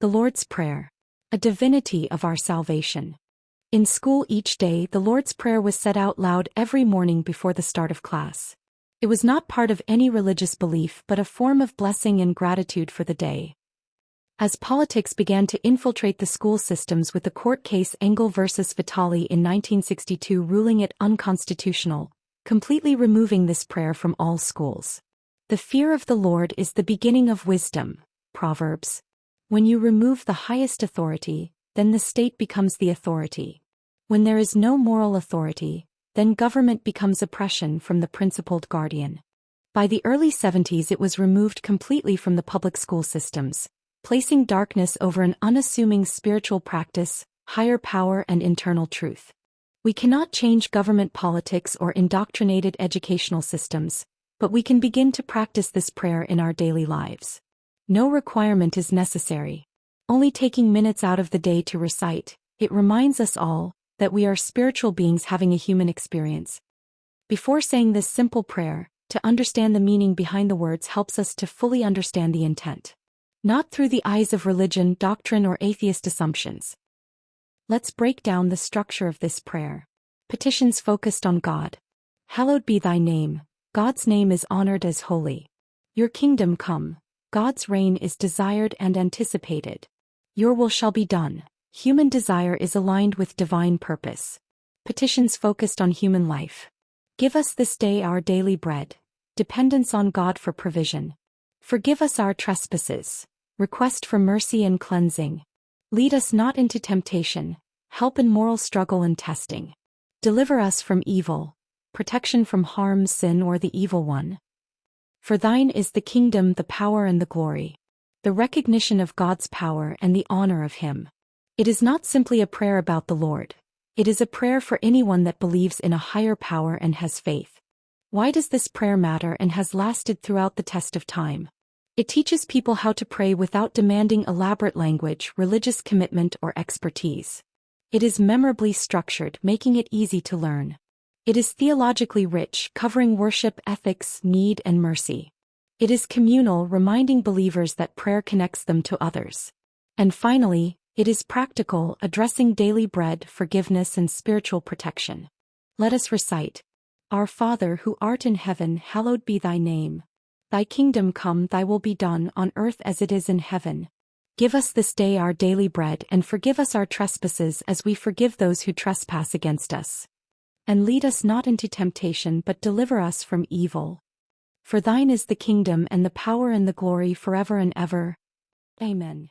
The Lord's Prayer, a divinity of our salvation. In school each day, the Lord's Prayer was said out loud every morning before the start of class. It was not part of any religious belief but a form of blessing and gratitude for the day. As politics began to infiltrate the school systems with the court case Engel versus Vitale in 1962 ruling it unconstitutional, completely removing this prayer from all schools. The fear of the Lord is the beginning of wisdom. Proverbs. When you remove the highest authority, then the state becomes the authority. When there is no moral authority, then government becomes oppression from the principled guardian. By the early 70s it was removed completely from the public school systems, placing darkness over an unassuming spiritual practice, higher power and internal truth. We cannot change government politics or indoctrinated educational systems, but we can begin to practice this prayer in our daily lives. No requirement is necessary. Only taking minutes out of the day to recite, it reminds us all that we are spiritual beings having a human experience. Before saying this simple prayer, to understand the meaning behind the words helps us to fully understand the intent. Not through the eyes of religion, doctrine, or atheist assumptions. Let's break down the structure of this prayer. Petitions focused on God. Hallowed be thy name. God's name is honored as holy. Your kingdom come. God's reign is desired and anticipated. Your will shall be done. Human desire is aligned with divine purpose. Petitions focused on human life. Give us this day our daily bread. Dependence on God for provision. Forgive us our trespasses. Request for mercy and cleansing. Lead us not into temptation. Help in moral struggle and testing. Deliver us from evil. Protection from harm, sin, or the evil one. For thine is the kingdom, the power, and the glory. The recognition of God's power and the honor of Him. It is not simply a prayer about the Lord. It is a prayer for anyone that believes in a higher power and has faith. Why does this prayer matter and has lasted throughout the test of time? It teaches people how to pray without demanding elaborate language, religious commitment, or expertise. It is memorably structured, making it easy to learn. It is theologically rich, covering worship, ethics, need, and mercy. It is communal, reminding believers that prayer connects them to others. And finally, it is practical, addressing daily bread, forgiveness, and spiritual protection. Let us recite. Our Father who art in heaven, hallowed be thy name. Thy kingdom come, thy will be done on earth as it is in heaven. Give us this day our daily bread and forgive us our trespasses as we forgive those who trespass against us. And lead us not into temptation but deliver us from evil. For thine is the kingdom and the power and the glory forever and ever. Amen.